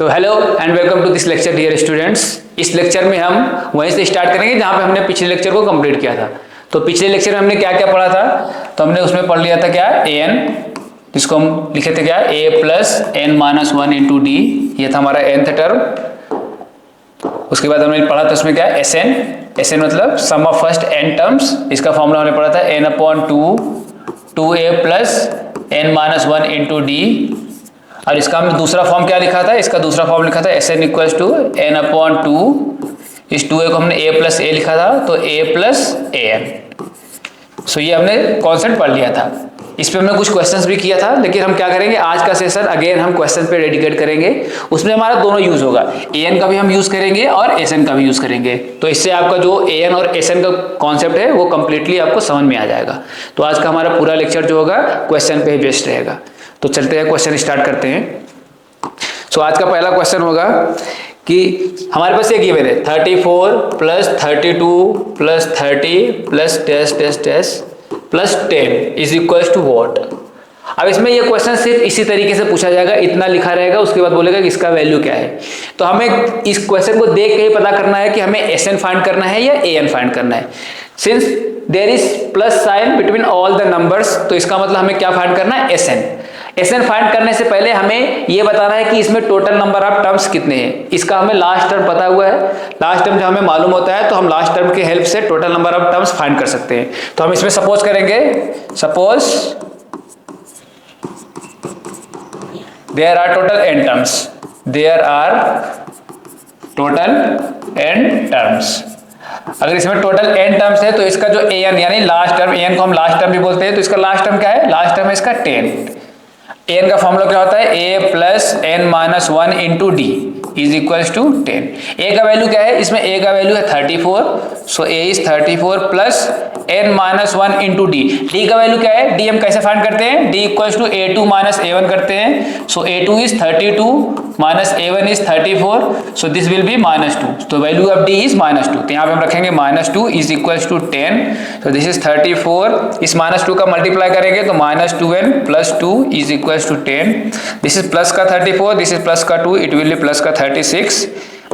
So hello and welcome to this lecture dear students. इस lecture में हम वहीं से स्टार्ट करेंगे जहाँ पे हमने पिछले लेक्चर को कंप्लीट किया था। तो पिछले लेक्चर में हमने क्या क्या पढ़ा था, तो हमने उसमें पढ़ लिया था क्या, an, जिसको हम लिखे थे क्या, a plus n minus one into D, ये था हमारा nth टर्म। उसके बाद हमने पढ़ा था उसमें क्या, sn मतलब सम ऑफ फर्स्ट n टर्म्स, इसका फॉर्मूला हमने पढ़ा था n upon to a plus n minus one into D. और इसका हमने दूसरा फॉर्म क्या लिखा था, इसका दूसरा फॉर्म लिखा था Sn equals to n upon two, इस 2a को हमने a प्लस a लिखा था तो a प्लस an। सो ये हमने कॉन्सेप्ट पढ़ लिया था। इस पे हमने कुछ क्वेश्चंस भी किया था, लेकिन हम क्या करेंगे आज का सेशन अगेन हम क्वेश्चन पे डेडिकेट करेंगे। उसमें हमारा दोनों यूज होगा, an का भी हम यूज करेंगे और Sn का भी यूज करेंगे। तो इससे आपका जो an और Sn का कॉन्सेप्ट है वो कंप्लीटली आपको समझ में आ जाएगा। तो आज का हमारा पूरा लेक्चर जो होगा क्वेश्चन पे ही बेस्ड रहेगा। तो चलते हैं क्वेश्चन स्टार्ट करते हैं। सो आज का पहला क्वेश्चन होगा कि हमारे पास ये गिवन है 34 plus 32 plus 30 plus test plus 10 is equals to what. अब इसमें ये क्वेश्चन सिर्फ इसी तरीके से पूछा जाएगा, इतना लिखा रहेगा, उसके बाद बोलेगा कि इसका वैल्यू क्या है। तो हमें इस क्वेश्चन को देख के ही पता करना है कि हमें Sn फाइंड करना है या An फाइंड करना है। Since there is plus sign between all the numbers, तो इसका मतलब हमें क्या फाइंड करना है, Sn फाइंड करने से पहले हमें ये बताना है कि इसमें टोटल नंबर ऑफ टर्म्स कितने हैं। इसका हमें लास्ट टर्म पता हुआ है, लास्ट टर्म जब हमें मालूम होता है तो हम लास्ट टर्म की हेल्प से total number of terms find कर सकते हैं। तो हम इसमें सपोज करेंगे, suppose there are total n terms, there are total n terms. अगर इसमें टोटल n टर्म्स है तो इसका जो an यानी लास्ट टर्म, an को हम लास्ट टर्म भी बोलते हैं, तो इसका लास्ट टर्म क्या है, लास्ट टर्म है इसका 10। an का फॉर्मूला क्या होता है, a plus n minus one into d is equals to 10। a का वैल्यू क्या है, इसमें a का वैल्यू है 34, so a is 34 plus n minus one into d. d का वैल्यू क्या है, d हम कैसे फाइंड करते हैं, d equals to a2 minus a1 करते हैं। सो a2 is 32 minus a1 is 34, so this will be minus 2। तो value of d is minus 2, तो यहाँ पे हम रखेंगे माइनस 2 इज इक्वल्स टू 10। तो दिस इज 34, इस माइनस 2 का मल्टीप्लाई करेंगे तो माइनस 2n प्लस 2 is equals to 10। This is plus का 34, दिस इज प्लस का 2, इट विल बी प्लस का 36,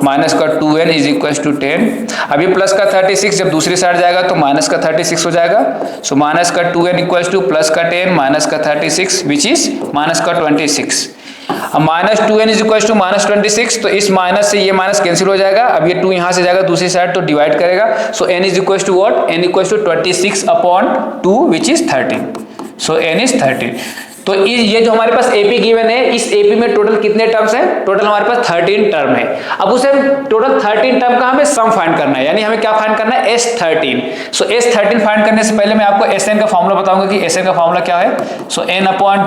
माइनस का 2n इज इक्वल्स टू 10। अभी प्लस का 36 जब दूसरी साइड जाएगा तो माइनस का 36 हो जाएगा। सो माइनस का 2n इक्वल्स टू प्लस का 10 माइनस का 36 विच इज माइनस का 26। अब minus 2n is equals to minus 26, तो इस माइनस से ये माइनस कैंसिल हो जाएगा। अब ये 2 यहाँ से जाएगा दूसरी साइड तो डिवाइड करेगा। So n is equals to what, n equals to 26 upon 2 which is 13। So n is 13। तो ये जो हमारे पास AP गिवन है, इस AP में टोटल कितने टर्म्स हैं, टोटल हमारे पास 13 टर्म है। अब उसे टोटल 13 टर्म का हमें सम फाइंड करना है, यानी हमें क्या फाइंड करना है, S13। सो S13 फाइंड करने से पहले मैं आपको Sn का फॉर्मूला बताऊंगा कि Sn का फॉर्मूला क्या है। सो n upon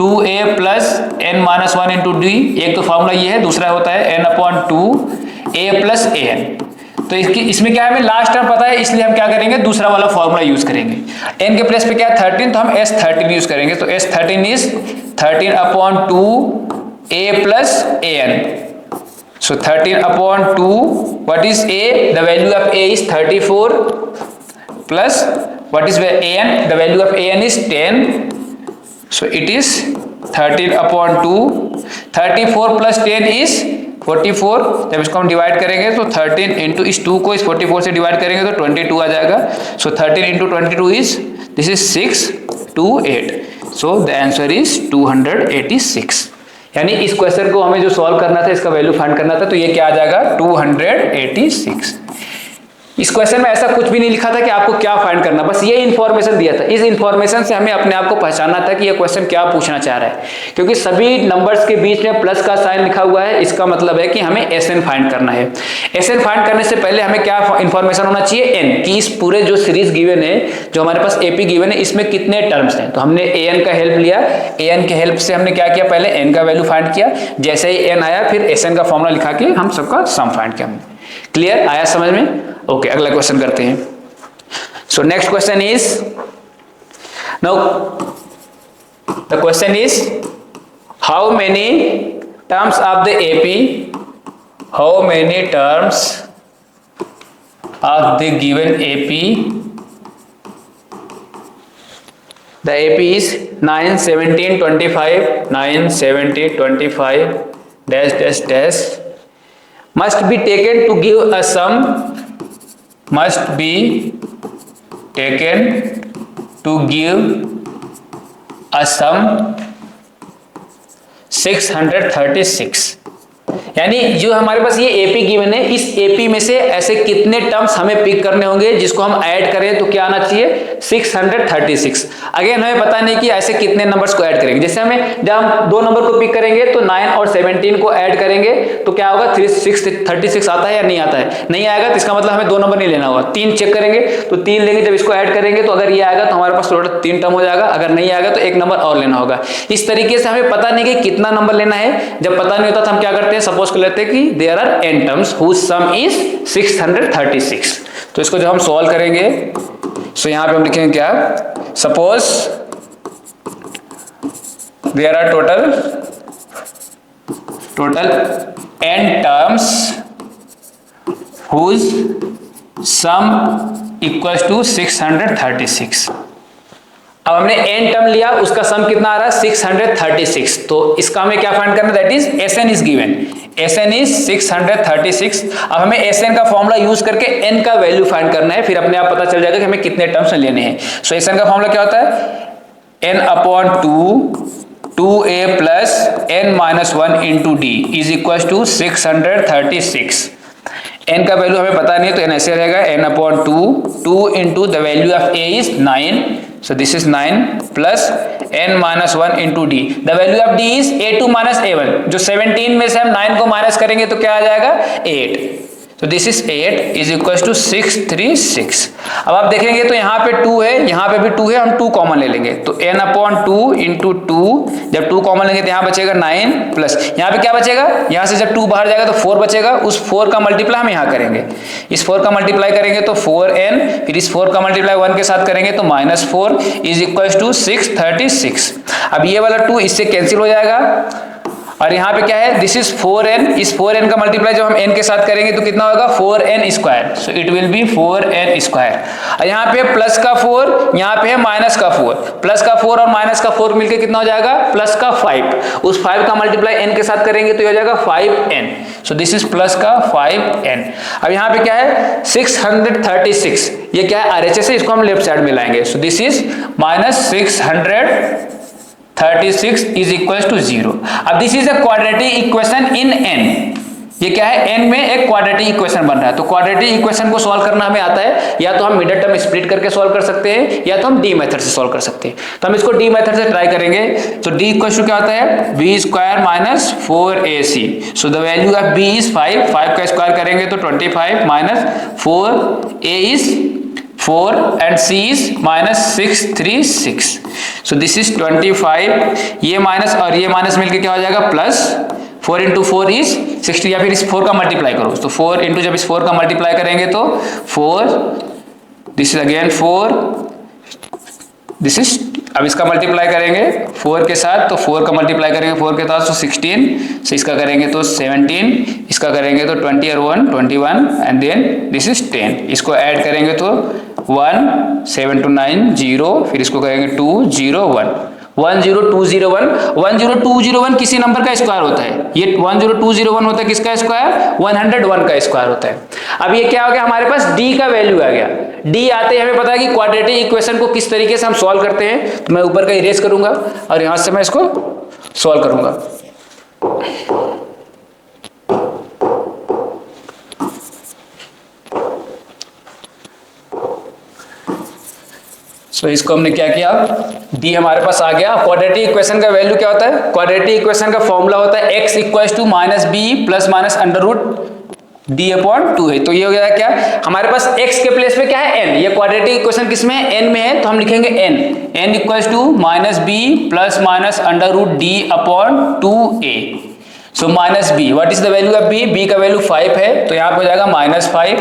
2a plus n minus one into D, एक तो फॉर्मूला ये है, दूसरा होता है n upon 2a plus an। तो इसमें क्या है, हमें लास्ट टर्म पता है, इसलिए हम क्या करेंगे, दूसरा वाला फॉर्मूला यूज करेंगे। n के प्लेस पे क्या है 13, तो हम S13 यूज करेंगे। तो S13 is 13 upon 2a plus an। So 13 upon 2, what is a, the value of a is 34 plus what is an, the value of an is 10। So it is 13 upon 2, 34 plus 10 is 44। जब इसको हम divide करेंगे तो 13 into इस 2 को इस 44 से divide करेंगे तो 22 आ जाएगा। सो 13 into 22 is, this is 628। So the answer is 286। यानी इस क्वेश्चन को हमें जो सॉल्व करना था, इसका वैल्यू फाइंड करना था, तो ये क्या आ जाएगा 286। इस क्वेश्चन में ऐसा कुछ भी नहीं लिखा था कि आपको क्या फाइंड करना, बस ये इन्फॉर्मेशन दिया था। इस इन्फॉर्मेशन से हमें अपने आप को पहचानना था कि ये क्वेश्चन क्या पूछना चाह रहा है। क्योंकि सभी नंबर्स के बीच में प्लस का साइन लिखा हुआ है, इसका मतलब है कि हमें Sn फाइंड करना है। Sn फाइंड करने से पहले हमें क्या इन्फॉर्मेशन होना चाहिए, n, कि इस पूरे जो सीरीज गिवन है, जो हमारे पास AP गिवन है, इसमें कितने टर्म्स हैं। तो हमने an का हेल्प लिया, an के हेल्प से हमने क्या किया, पहले n का वैल्यू फाइंड किया, जैसे ही n आया फिर Sn का फॉर्मूला लिखा के हम सबका सम फाइंड किया। क्लियर, आया समझ में? ओके, अगला क्वेश्चन करते हैं। So next question is, now the question is how many terms of the AP, how many terms of the given AP, the AP is 9, 17, 25, 9, 17, 25, dash dash dash must be taken to give a sum, must be taken to give a sum 636। यानी जो हमारे पास ये AP given है, इस AP में से ऐसे कितने टर्म्स हमें पिक करने होंगे जिसको हम ऐड करें तो क्या आना चाहिए 636। अगेन हमें पता नहीं कि ऐसे कितने नंबर्स को ऐड करेंगे। जैसे हमें जब हम दो नंबर को पिक करेंगे तो 9 और 17 को ऐड करेंगे तो क्या होगा 636 आता है या नहीं आता है, नहीं आएगा तो इसका मतलब हमें दो नंबर नहीं लेना होगा, 3 चेक करेंगे तो 3 लेंगे, जब इसको ऐड करेंगे तो अगर ये आएगा तो हमारे पास टोटल 3 टर्म हो जाएगा, अगर नहीं आएगा तो एक नंबर और लेना होगा। इस तरीके से हमें पता नहीं कि कितना नंबर लेना है, जब पता नहीं होता तो हम क्या करते हैं, सपोज कर लेते हैं कि there are n terms whose sum is 636। तो इसको जब हम सॉल्व करेंगे तो यहां पे हम लिखेंगे क्या, suppose there are total n terms whose sum equals to 636। अब हमने n टर्म लिया, उसका सम कितना आ रहा है 636, तो इसका हमें क्या फाइंड करना, that is Sn is given, Sn is 636। अब हमें Sn का फॉर्मूला यूज करके n का वैल्यू फाइंड करना है, फिर अपने आप पता चल जाएगा कि हमें कितने टर्म्स लेने हैं। सो Sn का फॉर्मूला क्या होता है, n upon 2a plus n minus 1 into d is equal to 636। n का वैल्यू हमें पता नहीं है तो n ऐसे रहेगा, n upon 2 into the value of a is 9, so this is 9 plus n minus 1 into d, the value of d is a2 minus a1, जो 17 में से हम 9 को माइनस करेंगे तो क्या आ जाएगा 8, तो this is 8 is equal to 636। अब आप देखेंगे तो यहाँ पे 2 है, यहाँ पे भी 2 है, हम 2 कॉमन ले लेंगे तो n अपॉन 2 इंटू 2, जब 2 कॉमन लेंगे तो यहाँ बचेगा 9 प्लस यहाँ पे क्या बचेगा, यहाँ से जब 2 बाहर जाएगा तो 4 बचेगा, उस 4 का मल्टीप्लाई हम यहाँ करेंगे, इस 4 का मल्टीप्लाई करेंगे तो 4n, फिर इस 4 का मल्टीप्लाई 1 के साथ करेंगे तो -4 इज इक्वल टू 636। अब ये वाला 2 इससे कैंसिल हो जाएगा और यहाँ पे क्या है, दिस इज 4n, इस 4n का मल्टीप्लाई जब हम n के साथ करेंगे तो कितना होगा 4n square, so it will be 4n square. और यहाँ पे प्लस का 4, यहाँ पे है माइनस का 4, प्लस का 4 और माइनस का 4 मिलके कितना हो जाएगा प्लस का 5, उस 5 का मल्टीप्लाई n के साथ करेंगे तो ये हो जाएगा 5n, so this is plus का 5n। अब यहाँ पे क्या है 636, ये क्या है RHS है, इसको हम लेफ्ट साइड में लाएंगे, so this is minus 636 is equal to 0। अब this is a quadratic equation in n, ये क्या है n में एक क्वाड्रेटिक इक्वेशन बन रहा है, तो क्वाड्रेटिक इक्वेशन को सॉल्व करना हमें आता है, या तो हम मिडिल टर्म स्प्लिट करके सॉल्व कर सकते हैं या तो हम डी मेथड से सॉल्व कर सकते हैं। तो हम इसको डी मेथड से ट्राई करेंगे, तो डी इक्वल टू क्या होता है b square minus 4ac, so the value of b is 5 का स्क्वायर करेंगे तो 25 minus 4a is 4 and c is minus 636, so this is 25, ये माइनस और ये माइनस मिलके क्या हो जाएगा प्लस, 4 इंटू 4 इज 60, या फिर इस 4 का मल्टीप्लाई करो तो 4 इंटू, जब इस 4 का मल्टीप्लाई करेंगे तो 4, this is again 4, this is, अब इसका मल्टीप्लाई करेंगे 4 के साथ तो 4 का मल्टीप्लाई करेंगे 4 के साथ तो 16, so इसका करेंगे तो 17, इसका करेंगे तो 20 और 1 21 एंड देन दिस इज 10, इसको ऐड करेंगे तो 1 7 2 9 0, फिर इसको करेंगे 2 0 1 10201, 10201 किसी नंबर का स्क्वायर होता है, ये 10201 होता है किसका स्क्वायर 101 का स्क्वायर होता है। अब ये क्या हो गया, हमारे पास d का वैल्यू आ गया, d आते ही हमें पता है कि क्वाड्रेटिक इक्वेशन को किस तरीके से हम सॉल्व करते हैं, तो मैं ऊपर का इरेज करूंगा और यहां से मैं इसको सॉल्व करूंगा। तो इसको हमने क्या किया, d हमारे पास आ गया। क्वाड्रेटिक इक्वेशन का वैल्यू क्या होता है, क्वाड्रेटिक इक्वेशन का फॉर्मूला होता है x equals to minus b plus minus under root d upon 2 है। तो ये हो गया क्या, हमारे पास x के प्लेस पे क्या है n, ये क्वाड्रेटिक इक्वेशन किसमें है n में है, तो हम लिखेंगे n equals to minus b plus minus under root d upon 2a। So minus b, what is the value of b का वैल्यू 5 है तो यहाँ पे हो जाएगा -5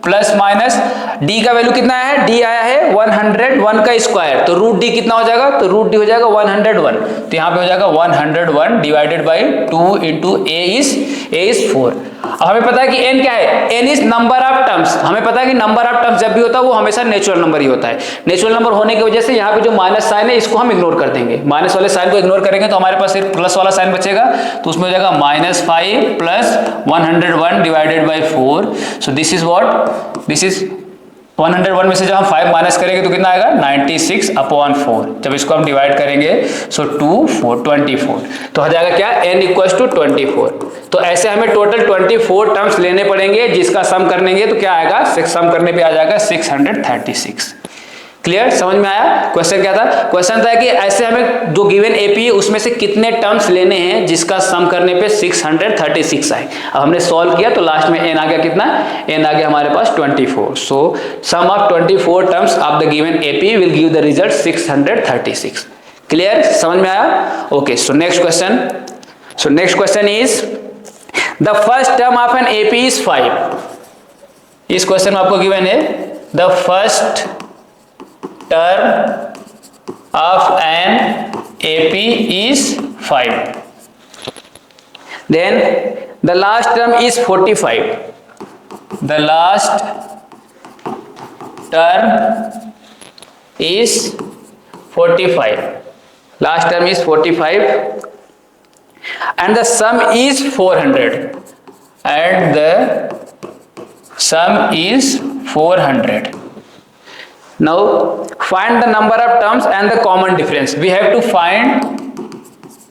प्लस माइनस d का वैल्यू कितना है, d आया है 101 का स्क्वायर, तो रूट d कितना हो जाएगा, तो रूट d हो जाएगा 101, तो यहाँ पे हो जाएगा 101 divided by 2 into a is 4। अब हमें पता है कि n क्या है, n is number of terms. हमें पता है कि नंबर ऑफ टर्म्स जब भी होता है वो हमेशा नेचुरल नंबर ही होता है। नेचुरल नंबर होने की वजह से यहाँ पे जो माइनस साइन है इसको हम इग्नोर कर देंगे। माइनस वाले साइन को इग्नोर करेंगे तो हमारे पास सिर्फ प्लस वाला साइन बचेगा, तो उसमें हो जाएगा -5 plus 101 divided by 4। So this is what, this is 101 में से जब हम 5 माइनस करेंगे तो कितना आएगा 96/4। जब इसको हम डिवाइड करेंगे सो 24 तो हो जाएगा क्या, n इक्वल्स टू 24। तो ऐसे हमें टोटल 24 टर्म्स लेने पड़ेंगे जिसका सम करेंगे तो क्या आएगा, सम करने पे आ जाएगा 636। क्लियर, समझ में आया? क्वेश्चन क्या था? क्वेश्चन था कि ऐसे हमें जो गिवन एपी है उसमें से कितने टर्म्स लेने हैं जिसका सम करने पे 636 आए। अब हमने सॉल्व किया तो लास्ट में n आ गया कितना, n आ गया हमारे पास 24। So sum of 24 terms of the given AP will give the result 636। Clear, समझ में आया? Okay, so next question. So next question is the first term of an AP is 5। इस क्वेश्चन में आपको गिवन है the first term of an AP is 5. Then the last term is 45. The last term is 45. Last term is 45 and the sum is 400. And the sum is 400. Now find the number of terms and the common difference. We have to find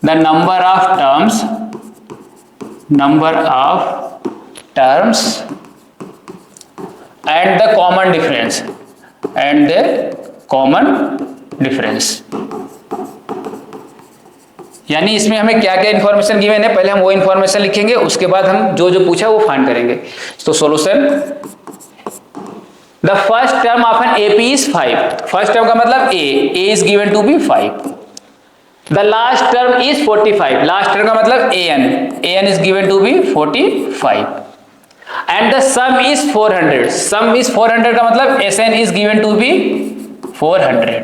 the number of terms and the common difference यानी इसमें हमें क्या क्या information given है, पहले हम वो information लिखेंगे, उसके बाद हम जो जो पूछा वो फाइंड करेंगे। तो solution, the first term of an AP is 5। First term का मतलब a is given to be 5। The last term is 45। Last term का मतलब an is given to be 45 and the sum is 400। Sum is 400 का मतलब sn is given to be 400।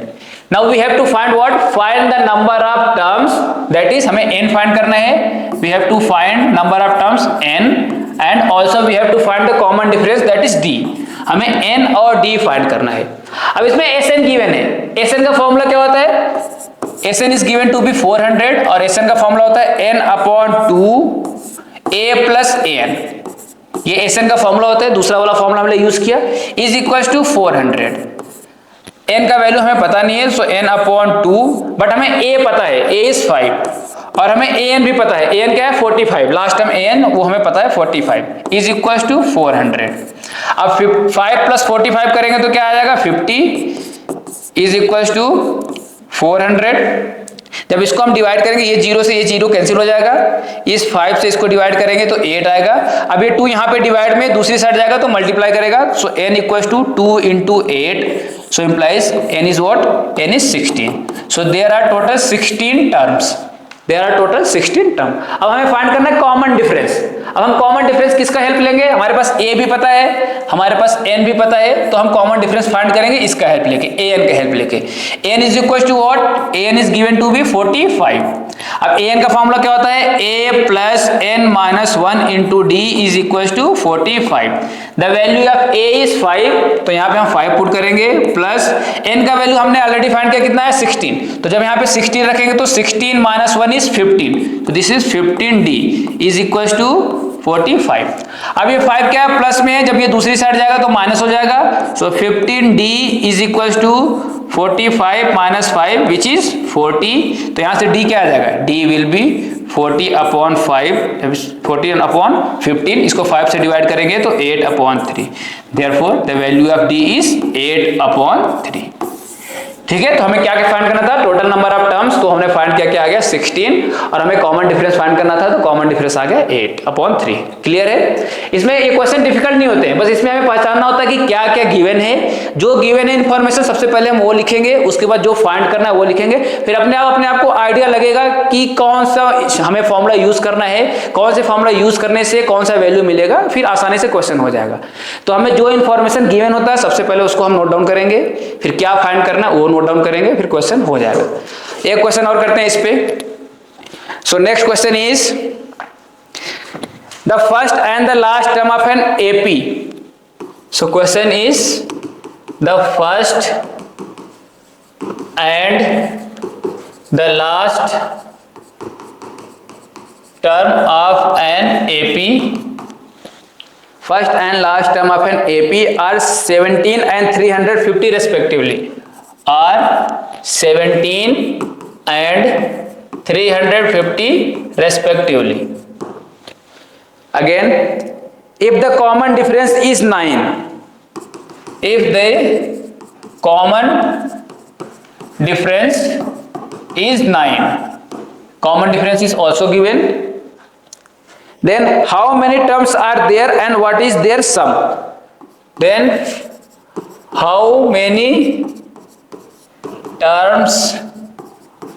Now we have to find what, find the number of terms, that is हमें n find करना है। We have to find number of terms n and also we have to find the common difference that is d। हमें n और d फाइंड करना है। अब इसमें sn गिवन है, sn का फॉर्मूला क्या होता है, sn is given to be 400 और sn का फॉर्मूला होता है n/2 a प्लस an। ये sn का फॉर्मूला होता है, दूसरा वाला फॉर्मूला हमने यूज किया, इज इक्वल टू 400। n का वैल्यू हमें पता नहीं है, सो n/2, बट हमें a पता है, a इज 5 और हमें an भी पता है, an क्या है 45। लास्ट टाइम an वो हमें पता है 45 इज इक्वल टू 400। अब 5 प्लस 45 करेंगे तो क्या आ जाएगा 50 इज इक्वल टू 400। जब इसको हम डिवाइड करेंगे ये 0 से ये 0 कैंसिल हो जाएगा, इस 5 से इसको डिवाइड करेंगे तो 8 आएगा। अब ये 2 यहाँ पे डिवाइड में दूसरी साइड जाएगा तो मल्टीप्लाई करेगा, so n equal to 2 into 8, so implies n is what, n is 16। so there are total 16 terms। अब हमें फाइंड करना है कॉमन डिफरेंस। अब हम कॉमन डिफरेंस किसका हेल्प लेंगे, हमारे पास a भी पता है, हमारे पास n भी पता है, तो हम कॉमन डिफरेंस फाइंड करेंगे इसका हेल्प लेके, an का हेल्प लेके। n is equal to what, an is given to be 45। अब an का फॉर्मूला क्या होता है, a plus n minus 1 into d is equal to 45। The value of a is 5, तो यहाँ पे हम 5 पुट करेंगे, प्लस n का वैल्यू हमने ऑलरेडी फाइंड किया कितना है 16, तो जब यहाँ पे 16 रखेंगे तो 16 माइनस 1 इज 15, तो this is 15d is equal to 45। अब ये 5 क्या है प्लस में है, जब ये दूसरी साइड जाएगा तो माइनस हो जाएगा, so 15d is equal to 45 minus 5 which is 40। तो यहाँ से d क्या आ जाएगा, d विल बी 40/5, 40/15, इसको 5 से डिवाइड करेंगे तो 8/3। Therefore the value of d is 8/3। ठीक है, तो हमें क्या क्या फाइंड करना था, टोटल नंबर ऑफ टर्म्स, तो हमने फाइंड किया क्या आ गया 16 और हमें कॉमन डिफरेंस फाइंड करना था, तो कॉमन डिफरेंस आ गया 8/3। क्लियर है? इसमें ये क्वेश्चन डिफिकल्ट नहीं होते हैं, बस इसमें हमें पहचानना होता है कि क्या क्या गिवन है। जो गिवन है इन्फॉर्मेशन सबसे पहले हम वो लिखेंगे, उसके बाद जो फाइंड करना है वो लिखेंगे, फिर अपने आप को आइडिया लगेगा कि कौन सा हमें फॉर्मूला यूज करना है, कौन से फॉर्मूला यूज करने से कौन सा वैल्यू मिलेगा, फिर आसानी से क्वेश्चन हो जाएगा। तो हमें जो इन्फॉर्मेशन गिवन होता है सबसे पहले उसको हम नोट डाउन करेंगे, फिर क्या फाइंड करना है वो नोट डाउन करेंगे, फिर क्वेश्चन हो जाएगा। एक क्वेश्चन और करते हैं इस पे। सो next question is the first and the last term of an AP. So question is the first and the last term of an AP. First and last term of an AP are 17 and 350 respectively. Are 17 and 350 respectively. Again, if the common difference is 9, if the common difference is 9, common difference is also given, then how many terms are there and what is their sum? Then how many terms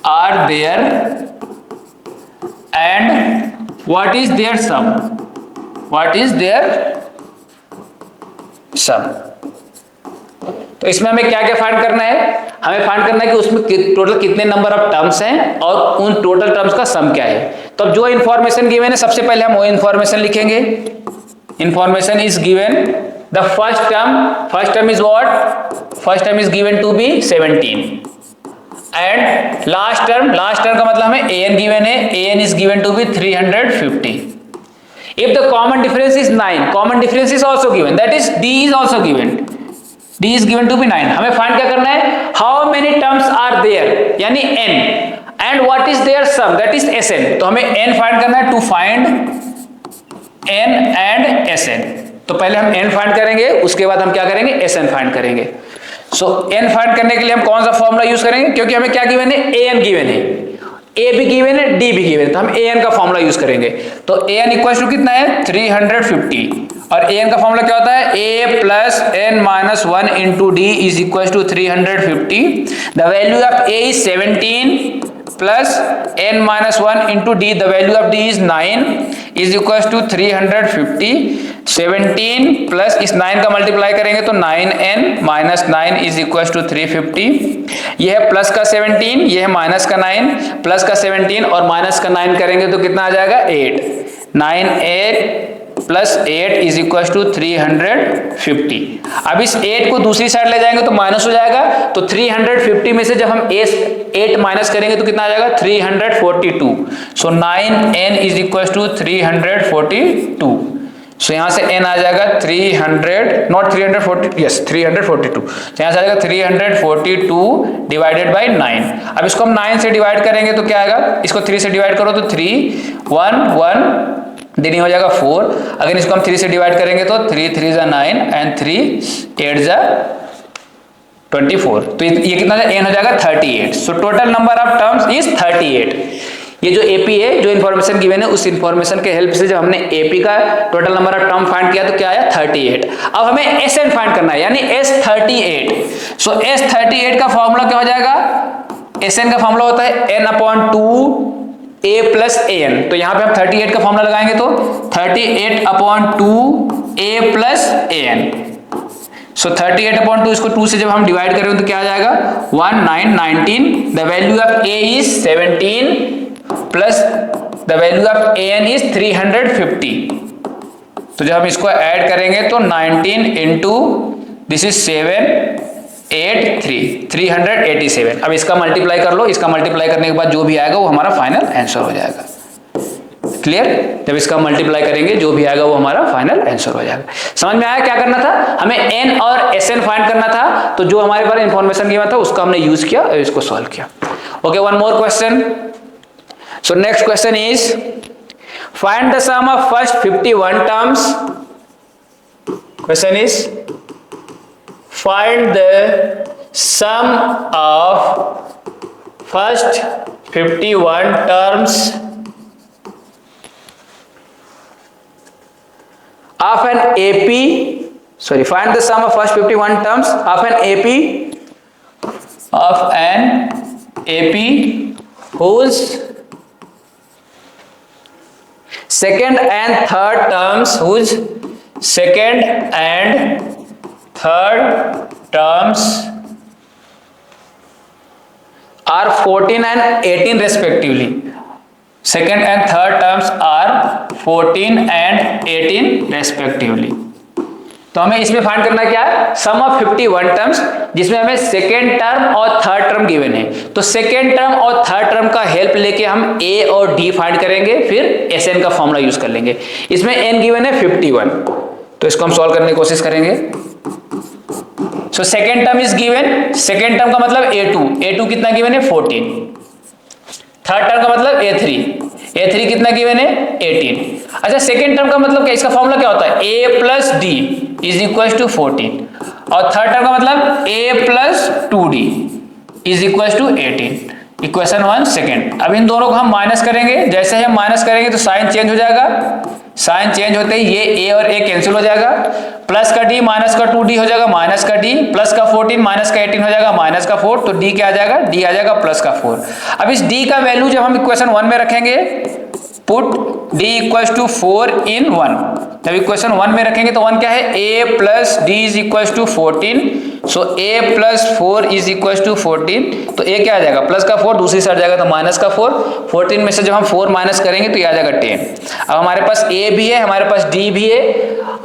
are there and what is their sum? What is their sum? तो इसमें हमें क्या क्या find करना है? हमें find करना है कि उसमें टोटल कितने नंबर ऑफ टर्म्स हैं और उन टोटल टर्म्स का सम क्या है. तो अब जो इंफॉर्मेशन गिवन है सबसे पहले हम वो इंफॉर्मेशन लिखेंगे. Information is given the first term is what? First term is given to be 17 and last term का मतलब हमें an गिवन है. an is given to be 350. If the common difference is 9, common difference is also given, that is d is also given. d is given to be 9. हमें find क्या करना है? How many terms are there, यानी n, and what is their sum, that is sn. तो हमें n find करना है. To find n and sn, तो पहले हम n फाइंड करेंगे, उसके बाद हम क्या करेंगे? sn फाइंड करेंगे. सो n फाइंड करने के लिए हम कौन सा फॉर्मूला यूज करेंगे? क्योंकि हमें क्या गिवन है? an गिवन है, a भी गिवन है, d भी गिवन है, तो हम an का फॉर्मूला यूज करेंगे. तो an इक्वल टू कितना है? 350. और an का फॉर्मूला क्या होता है? a plus n minus 1 into d is equal to 350. The value of a is 17 plus n minus 1 into d, the value of d is 9 is equal to 350. 17 plus इस 9 का multiply करेंगे तो 9n minus 9 is equal to 350. यह है plus का 17, यह है minus का 9. प्लस का 17 और माइनस का 9 करेंगे तो कितना आ जाएगा? 8. 9 प्लस 8 इज इक्वल टू 350. अब इस 8 को दूसरी साइड ले जाएंगे तो माइनस हो जाएगा. तो 350 में से जब हम 8 माइनस करेंगे तो कितना आ जाएगा? 342. सो 9n इज इक्वल टू 342. सो यहां से n आ जाएगा 300, नॉट 340, यस 342. तो यहां से आ जाएगा 342 डिवाइडेड बाय 9. अब इसको हम 9 से डिवाइड करेंगे तो क्या आएगा? इसको 3 से डिवाइड करो तो 3 1 1 दिन हो जाएगा 4. अगर इसको हम 3 से डिवाइड करेंगे तो 3 3 जा 9 एंड 3 8 जा 24. तो ये कितना n हो जाएगा? 38. So total number of terms is 38. ये जो AP है, जो इन्फॉर्मेशन गिवन है, उस इन्फॉर्मेशन के हेल्प से जब हमने AP का total number of term find किया तो क्या आया? 38. अब हमें SN फाइंड करना है, यानी S38. सो S38 का फॉर्मूला क्या हो जाएगा? SN का फॉर्मूला होता है n/2 a प्लस an. तो यहां पे हम 38 का फॉर्मूला लगाएंगे तो 38/2 a प्लस an. सो 38/2 इसको 2 से जब हम डिवाइड करेंगे तो क्या आ जाएगा? 1 9 19. The value of a is 17 plus the value of an is 350. तो जब हम इसको ऐड करेंगे तो 19 इंटू दिस इज 7 8 3 387. अब इसका मल्टीप्लाई कर लो. इसका मल्टीप्लाई करने के बाद जो भी आएगा वो हमारा फाइनल आंसर हो जाएगा. क्लियर? जब इसका मल्टीप्लाई करेंगे जो भी आएगा वो हमारा फाइनल आंसर हो जाएगा. समझ में आया क्या करना था? हमें n और sn फाइंड करना था. तो जो हमारे पास इंफॉर्मेशन गिवन था उसका हमने यूज किया और इसको सॉल्व किया. Okay, one more question. So next question is find the sum of first 51 terms. Question is find the sum of first 51 terms of an AP. Sorry, find the sum of first 51 terms of an AP whose second and third terms are 14 and 18 respectively. Second and third terms are 14 and 18 respectively. तो हमें इसमें find करना क्या है, सम of 51 terms, जिसमें हमें second term और third term given है। तो सेकेंड टर्म और थर्ड टर्म का हेल्प लेके हम ए और डी फाइंड करेंगे, फिर एस एन का फॉर्मूला यूज कर लेंगे। इसमें एन गिवन है 51, तो इसको हम सॉल्व करने की कोशिश करेंगे। So second term is given, second term का मतलब a2 कितना गिवन है 14, थर्ड टर्म का मतलब a3 कितना गिवन है 18। अच्छा सेकेंड टर्म का मतलब क्या, इसका फॉर्मूला क्या होता है, a plus d is equal to 14, और थर्ड टर्म का मतलब a plus 2d is equal to 18। Equation 1 second. अब इन दोनों को हम माइनस करेंगे, जैसे ही हम माइनस करेंगे तो साइन चेंज हो जाएगा, साइन चेंज होते ही ये a और a कैंसिल हो जाएगा, प्लस का d माइनस का 2d हो जाएगा माइनस का d, प्लस का 14 माइनस का 18 हो जाएगा माइनस का 4, तो d क्या आ जाएगा, d आ जाएगा प्लस का 4। अब इस d का वैल्यू जब हम इक्वेशन 1 में रखेंगे, put d equals to 4 in 1, जब इक्वेशन 1 में रखेंगे तो 1 क्या है, a plus d is equals to 14, so a plus 4 is equals to 14, तो a क्या आ जाएगा प्लस का 4, दूसरी साइड जाएगा तो माइनस का 4, 14 में से जब हम 4 माइनस करेंगे तो ये आ जाएगा 10। अब हमारे पास a भी है, हमारे पास d भी है,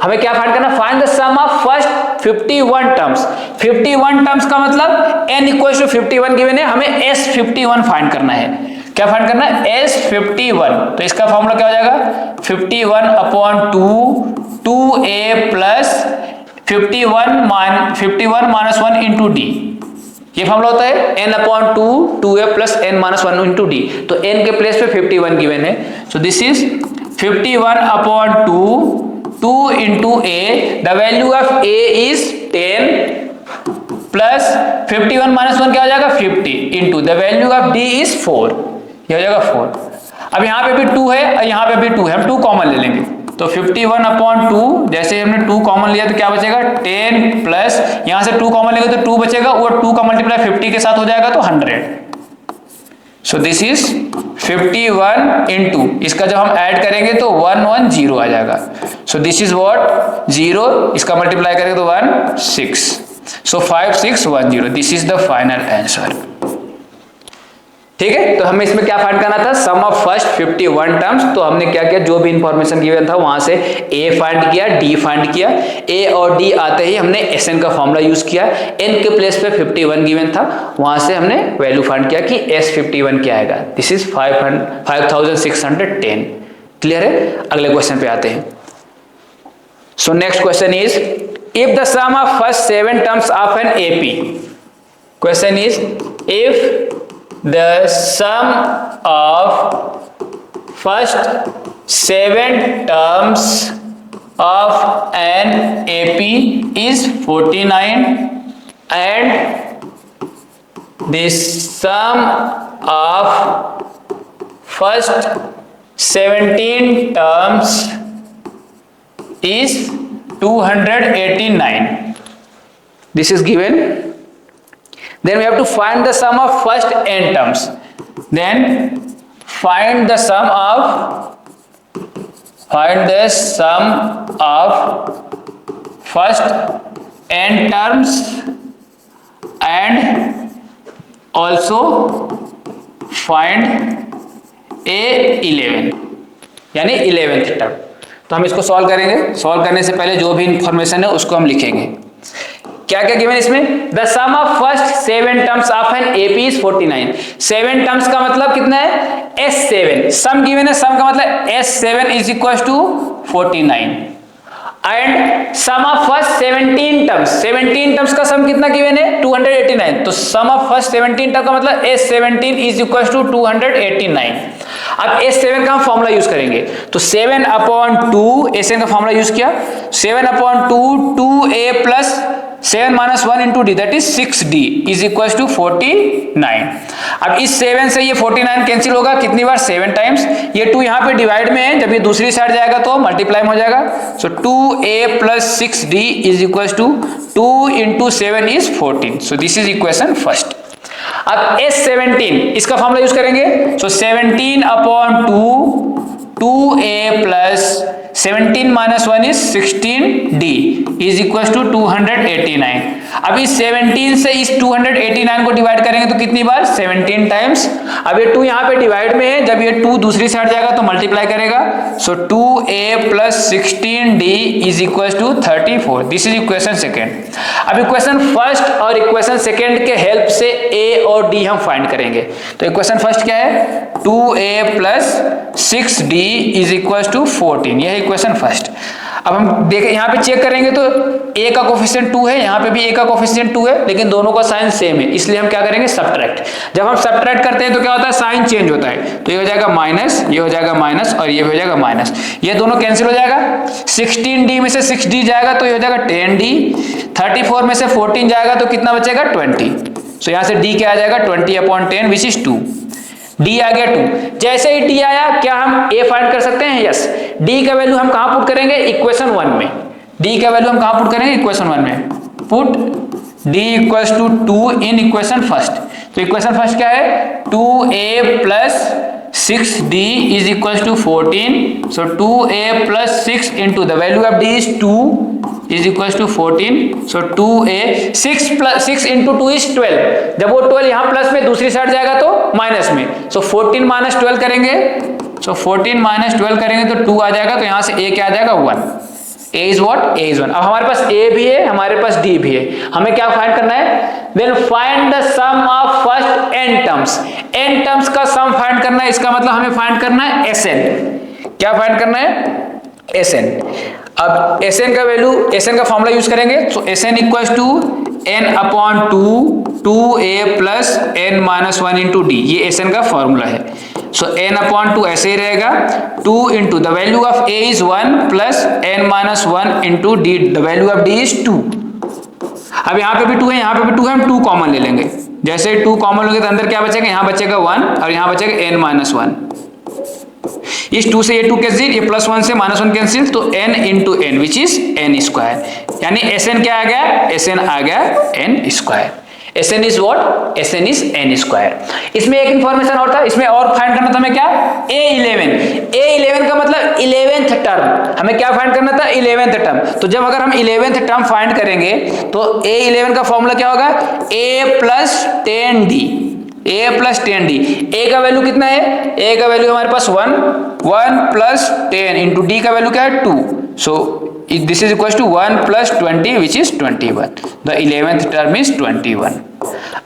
हमें क्या फाइंड करना, find the sum of first 51 terms. 51 terms का मतलब n इक्वल्स टू 51 गिवन है, हमें s51 फाइंड करना है। क्या फाइंड करना है, s51, तो इसका फॉर्मूला क्या हो जाएगा, 51 upon 2a plus 51 minus 1 into D, ये फॉर्मूला होता है n upon 2a plus n minus 1 into D, तो n के प्लेस पे 51 गिवन है, सो this is 51 upon 2 into a, the value of a is 10 plus 51 minus 1 क्या हो जाएगा 50 into the value of d is 4, ये हो जाएगा 4। अब यहाँ पे भी 2 है और यहाँ पे भी 2 है, हम 2 कॉमन ले लेंगे, तो 51 अपॉन 2, जैसे हमने 2 कॉमन लिया तो क्या बचेगा 10 प्लस यहाँ से 2 कॉमन लेंगे तो 2 बचेगा, और 2 का मल्टीप्लाई 50 के साथ हो जाएगा तो 100। सो दिस इज 51 इंटू, इसका जब हम ऐड करेंगे तो 110 आ जाएगा, सो दिस इज व्हाट 0, इसका मल्टीप्लाई करेंगे तो 16, सो 5610, this is the final answer. ठीक है, तो हमें इसमें क्या फाइंड करना था, सम ऑफ फर्स्ट 51 टर्म्स। तो हमने क्या किया, जो भी इंफॉर्मेशन गिवन था वहां से a फाइंड किया, d फाइंड किया, a और d आते ही हमने sn का फॉर्मूला यूज किया, n के प्लेस पे 51 गिवन था, वहां से हमने वैल्यू फाइंड किया कि s51 क्या आएगा, दिस इज 5610। क्लियर है, अगले क्वेश्चन पे आते हैं। So next question is, if the sum of first 7 terms of an AP, question is if the sum of first 7 terms of an AP is 49 and the sum of first 17 terms is 289, this is given. Then we have to find the sum of first n terms. Then find the sum of first n terms and also find a11, यानी 11th term. तो हम इसको solve करेंगे, solve करने से पहले जो भी इंफॉर्मेशन है उसको हम लिखेंगे। क्या क्या गिवन इसमें, the sum of first 7 terms of an AP is 49। 7 terms का मतलब कितना है, S7, सम गिवन है, सम का मतलब S7 is equal to 49 and sum of first 17 terms, 17 terms का सम कितना गिवन है 289, तो सम ऑफ फर्स्ट 17 टर्म का मतलब S17 इज इक्वल टू 289। अब S7 का हम फॉर्मूला यूज करेंगे, तो 7 अपॉन 2, S7 का फॉर्मूला यूज किया, 7 upon 2a plus 7 minus 1 into d, that is 6d is equal to 49। अब इस 7 से ये 49 कैंसिल होगा, कितनी बार 7 टाइम्स, ये 2 यहाँ पे डिवाइड में है, जब ये दूसरी साइड जाएगा तो मल्टीप्लाई हो जाएगा, so 2a plus 6d is equal to 2 into 7 is 14, so this is equation first. अब S17 इसका फॉर्मूला यूज करेंगे, so 17 upon 2, 2a plus 17 minus 1 is 16d is equal to 289। अब इस 17 से इस 289 को डिवाइड करेंगे तो कितनी बार? 17 टाइम्स। अब ये 2 यहाँ पे डिवाइड में है, जब ये 2 दूसरी साइड जाएगा तो मल्टीप्लाई करेगा। So 2a plus 16d is equal to 34। This is equation second. अब इक्वेशन फर्स्ट और इक्वेशन सेकेंड के हेल्प से a और d हम फाइंड करेंगे। तो इक्वेशन फर्स्ट क्या है? 2a plus 6d is equal to 14। यह है इक्वेशन फर्स्ट। अब हम देखें यहाँ पे चेक करेंगे तो a का कोफिशिएंट 2 है, यहाँ पे भी a का कोफिशिएंट 2 है, लेकिन दोनों का साइन सेम है, इसलिए हम क्या करेंगे? सबट्रैक्ट। जब हम सबट्रैक्ट करते हैं तो क्या होता है? साइन चेंज होता है। तो ये हो जाएगा माइनस, ये हो जाएगा माइनस और ये हो जाएगा माइनस। ये दोनों कैंसिल हो जाएगा। 16d में से 6d जाएगा तो ये हो जाएगा 10d। 34 में से 14 जाएगा तो कितना बचेगा? 20। सो यहाँ से d क्या आ जाएगा? 20/10 विच इज 2। d आ गया 2। जैसे ही d आया क्या हम a फाइंड कर सकते हैं? यस। d का वैल्यू हम कहां पुट करेंगे? इक्वेशन 1 में। d का वैल्यू हम कहां पुट करेंगे? इक्वेशन 1 में। Put d equals to 2 in equation first. तो इक्वेशन फर्स्ट क्या है? 2a plus 6d is equal to 14। So 2a plus 6 into the value of d is 2 is equal to 14। So 2a 6 into 2 is 12। जब वो 12 यहाँ plus में दूसरी side जाएगा तो माइनस में। सो 14 माइनस 12 करेंगे। सो 14 माइनस 12 करेंगे तो 2 आ जाएगा। तो यहाँ से a क्या आ जाएगा? 1। a is what? a is 1। अब हमारे पास a भी है, हमारे पास d भी है। हमें क्या फाइंड करना है? Then find the sum of first n terms. n terms का सम फाइंड करना है, इसका मतलब हमें फाइंड करना है sn। क्या फाइंड करना है? sn। अब sn का वैल्यू, sn का फॉर्मूला यूज करेंगे। तो sn equals to n/2 2a plus n minus 1 into d। ये sn का फॉर्मूला है। सो n/2 ऐसे ही रहेगा। 2 into the value of a is 1 plus n minus 1 into d। The value of d is 2। अब यहाँ पे भी 2 है, यहाँ पे भी 2 है, हम 2 कॉमन ले लेंगे। जैसे 2 कॉमन लोगे तो अंदर क्या बचेगा? यहाँ बचेगा 1 और यहाँ बचेगा n माइनस 1। इस 2 से ये 2 कैंसिल, ये प्लस 1 से माइनस 1 कैंसिल, तो n into n which is n square. यानी sn क्या आ गया? sn आ गया n square. sn is what? sn is n square. इसमें एक इंफॉर्मेशन और था, इसमें और फाइंड करना था हमें क्या? a11 का मतलब 11th टर्म। हमें क्या फाइंड करना था? 11th term. तो जब अगर हम 11th टर्म फाइंड करेंगे तो a11 का फॉर्मूला क्या होगा? a plus 10d। a plus 10d। a का वैल्यू कितना है? a का वैल्यू हमारे पास 1 प्लस 10 इंटू d का वैल्यू क्या है? 2। So this is equal to 1 plus 20 which is 21। The 11th term is 21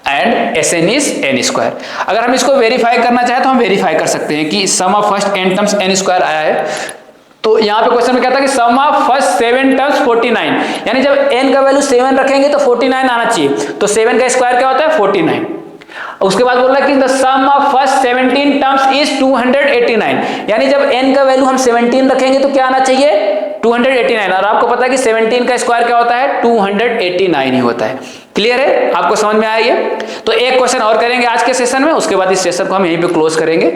and sn is n square. अगर हम इसको वेरीफाई करना चाहे तो हम वेरीफाई कर सकते हैं कि sum of first n terms n square आया है। तो यहाँ पे क्वेश्चन में क्या था कि सम ऑफ फर्स्ट 7 टर्म्स 49। यानी जब n का वैल्यू 7 रखेंगे तो 49 आना चाहिए। तो 7 का स्क्वायर क्या होता है? 49। उसके बाद बोल रहा है कि the sum of first 17 terms is 289। यानी जब n का वैल्यू हम 17 रखेंगे तो क्या आना चाहिए? 289। और आपको पता है कि 17 का स्क्वायर क्या होता है? 289 ही होता है। क्लियर है? आपको समझ में आया ये? तो एक क्वेश्चन और करेंगे आज के सेशन में, उसके बाद इस सेशन को हम यहीं पे क्लोज करेंगे।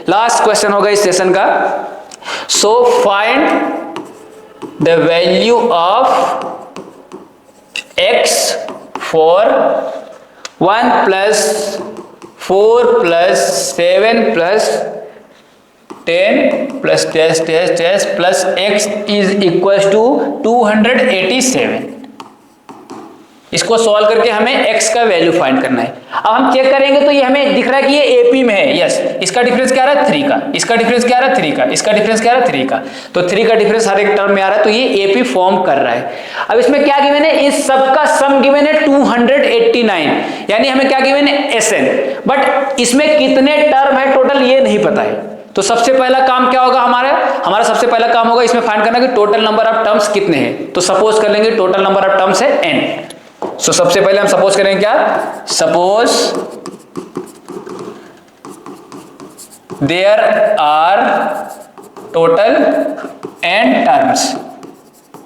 लास्ट क्वेश्चन होगा इस सेशन का। So find the value of x for 1 plus 4 plus 7 plus 10 plus test plus x is equal to 287। इसको सॉल्व करके हमें x का वैल्यू फाइंड करना है। अब हम चेक करेंगे तो ये हमें दिख रहा है कि ये AP में है। यस। इसका डिफरेंस क्या आ रहा है? 3 का। इसका डिफरेंस क्या आ रहा है? 3 का। इसका डिफरेंस क्या आ रहा है? 3 का। तो 3 का डिफरेंस हर एक टर्म में आ रहा है, तो ये AP फॉर्म कर रहा है। अब इसमें क्या गिवन है? इस सब का सम गिवन है 289। यानी हमें क्या गिवन है? SN। बट इसमें कितने टर्म है टोटल ये नहीं पता है। तो सबसे पहला काम क्या होगा? हमारा सबसे पहला काम होगा इसमें फाइंड करना कि टोटल नंबर ऑफ टर्म्स कितने हैं। तो सपोज कर लेंगे टोटल नंबर ऑफ टर्म्स है n। सो सबसे पहले हम सपोज करेंगे क्या? Suppose there are total n terms.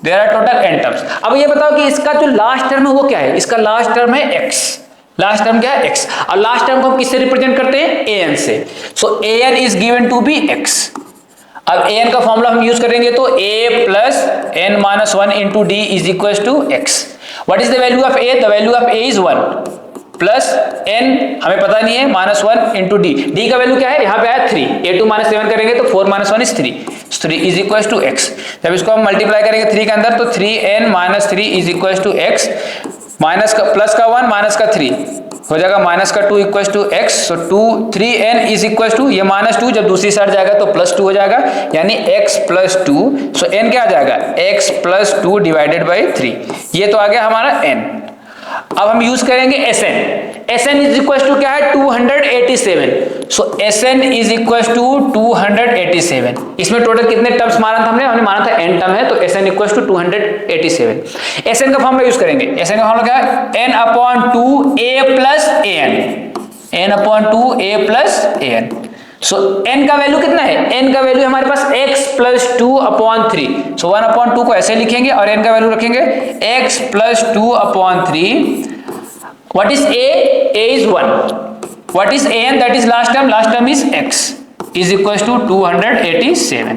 There are total n terms. अब ये बताओ कि इसका जो लास्ट टर्म है वो क्या है? इसका लास्ट टर्म है x। लास्ट टर्म क्या है? x। और लास्ट टर्म को हम किससे रिप्रेजेंट करते हैं? an से। So an is given to be x। अब an का फॉर्मूला हम यूज करेंगे तो a plus n minus 1 into d is equal to x। What is the value of a? The value of a is 1 plus n हमें पता नहीं है -1 into D, D का वैल्यू क्या है यहाँ पे आया 3, a2 माइनस 7 करेंगे तो 4 minus 1 is 3, 3 is equal to x। जब इसको हम मल्टीप्लाई करेंगे 3 के अंदर तो 3n minus 3 is equal to x, minus का प्लस का 1 माइनस का 3 हो जाएगा माइनस का 2 equal to x। So 3n is equal to ये -2 जब दूसरी साइड जाएगा तो +2 हो जाएगा यानी x प्लस 2। सो n क्या आ जाएगा x प्लस 2 डिवाइडेड बाई 3, ये तो आ गया हमारा n। अब हम यूज करेंगे Sn इज इक्वल टू क्या है 287। सो Sn इज इक्वल टू 287। इसमें टोटल कितने टर्म्स माना था हमने माना था n टर्म है तो Sn इक्वल टू 287। Sn का फॉर्मूला यूज करेंगे, Sn का फॉर्मूला क्या है n upon 2a plus an, n upon 2a plus an। So n का वैल्यू कितना है, n का वैल्यू हमारे पास x प्लस 2 अपॉन 3। सो 1 अपॉन 2 को ऐसे लिखेंगे और n का वैल्यू रखेंगे x plus 2 upon 3। What is a? a is 1। What is an? That is last term is x is equal to 287।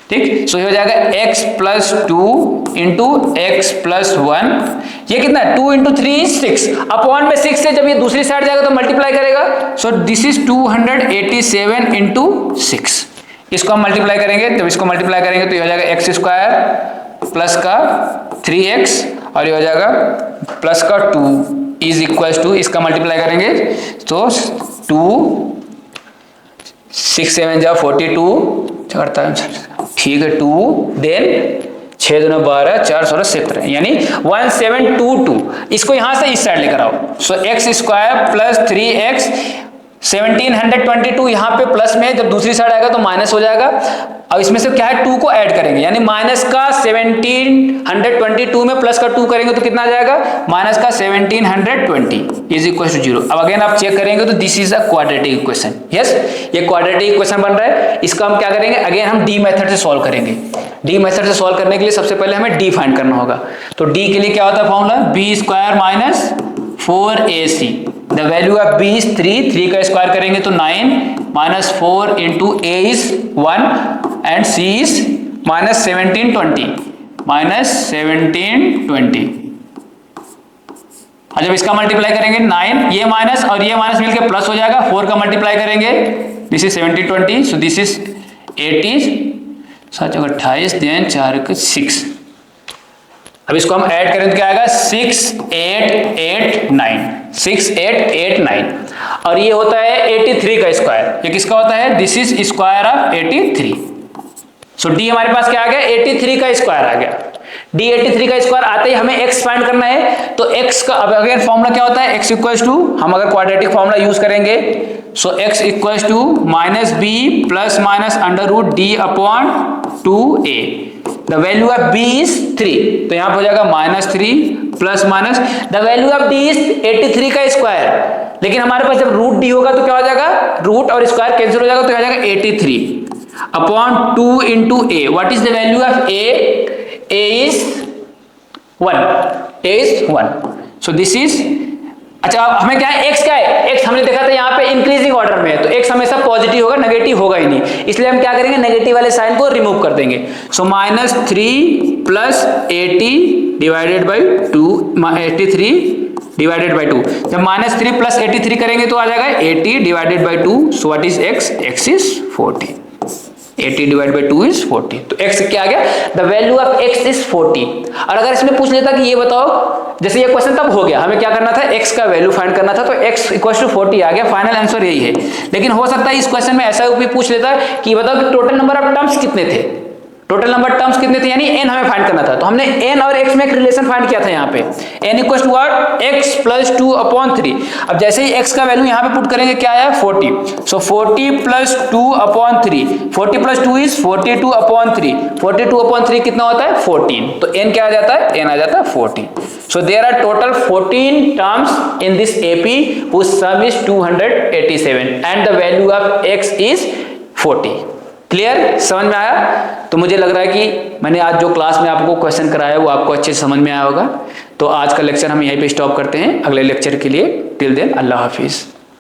ठीक, सो ये हो जाएगा x plus 2 into x plus 1, ये कितना है 2 इंटू 3 इज 6 अपॉन में 6 से जब ये दूसरी साइड जाएगा तो मल्टीप्लाई करेगा। सो दिस इज 287 इंटू 6। इसको हम मल्टीप्लाई करेंगे, जब इसको मल्टीप्लाई करेंगे तो ये हो जाएगा एक्स स्क्वायर प्लस का 3x और ये हो जाएगा प्लस का 2 इज इक्वल टू, इसका मल्टीप्लाई करेंगे तो 2 6 7 जा 42 करता है, ठीक है 2 देन 6 दूना 12 4 16 17 यानी 1722। इसको यहां से इस साइड लेकर आओ। सो एक्स स्क्वायर प्लस 3x 1722 यहाँ पे प्लस में, जब दूसरी साइड आएगा तो माइनस हो जाएगा। अब इसमें से क्या है 2 को ऐड करेंगे यानी माइनस का 1722 में प्लस का 2 करेंगे तो कितना आ जाएगा माइनस का 1720 इज इक्वल टू 0। अब अगेन आप चेक करेंगे तो this is a quadratic equation. Yes, ये क्वाड्रेटिक इक्वेशन बन रहा है। इसका हम क्या करेंगे, अगेन हम डी मेथड से सॉल्व करेंगे। डी मेथड से सॉल्व करने के लिए सबसे पहले हमें डी फाइंड करना होगा। तो डी के लिए क्या होता है formula, b square minus 4ac। The value of b is 3 का स्क्वायर करेंगे तो 9 minus 4 into a is 1 and c is minus 1720 और जब इसका मल्टीप्लाई करेंगे 9 ये माइनस और ये माइनस मिलकर प्लस हो जाएगा। 4 का मल्टीप्लाई करेंगे this is 1720 so this is 80 7 28 then 4 6। अब इसको हम ऐड करें तो क्या आएगा 6889 और ये होता है 83 का स्क्वायर। ये किसका होता है, this is square of 83। So D हमारे पास क्या आ गया 83 का स्क्वायर आ गया। डी 83 का स्क्वायर आते ही हमें x फाइंड करना है तो x का अब अगेन फॉर्मूला क्या होता है, x इक्वल्स टू, हम अगर क्वाड्रेटिक फॉर्मूला यूज करेंगे so x equals to minus b plus minus under root d upon 2a। The value of b is 3 तो यहां पर हो जाएगा minus 3 plus minus the value of d is 83 का square. लेकिन हमारे पास जब रूट d होगा तो क्या हो जाएगा, रूट और स्क्वायर कैंसिल हो जाएगा तो हो जाएगा 83 upon 2 into a। What is the value of a is 1 so this is, अच्छा हमें क्या है x क्या है, x हमने देखा था यहाँ पे इंक्रीजिंग ऑर्डर में है तो x हमेशा पॉजिटिव होगा, नेगेटिव होगा ही नहीं, इसलिए हम क्या करेंगे नेगेटिव वाले साइन को रिमूव कर देंगे। So minus 3 plus 80 divided by 2 83 divided by 2। जब माइनस 3 प्लस 83 करेंगे तो आ जाएगा 80 divided by 2। So what is x, x is 40। 80 divide by 2 is 40 तो x क्या आ गया, the value of x is 40। और अगर इसमें पूछ लेता कि ये बताओ, जैसे ये क्वेश्चन तब हो गया, हमें क्या करना था x का वैल्यू फाइंड करना था तो x इक्वल टू 40 आ गया, फाइनल आंसर यही है। लेकिन हो सकता है इस क्वेश्चन में ऐसा भी पूछ लेता कि बताओ कि टोटल नंबर ऑफ टर्म्स कितने थे, टोटल नंबर टर्म्स कितने थे यानी n हमें फाइंड करना था। तो हमने n और x में एक रिलेशन फाइंड किया था यहाँ पे, n equal to what x plus 2 upon 3। अब जैसे ही x का वैल्यू यहाँ पे पुट करेंगे क्या आया 40। सो 40 plus 2 upon 3, 40 plus 2 is 42 upon 3, 42 upon 3 कितना होता है 14। तो n क्या आ जाता है, n आ जाता है 14। So there are total 14 terms in this AP whose sum is 287 and the value of x is 40। Clear, समझ में आया? तो मुझे लग रहा है कि मैंने आज जो क्लास में आपको क्वेश्चन कराया वो आपको अच्छे से समझ में आया होगा। तो आज का लेक्चर हम यहीं पे स्टॉप करते हैं, अगले लेक्चर के लिए टिल देन अल्लाह हाफिज।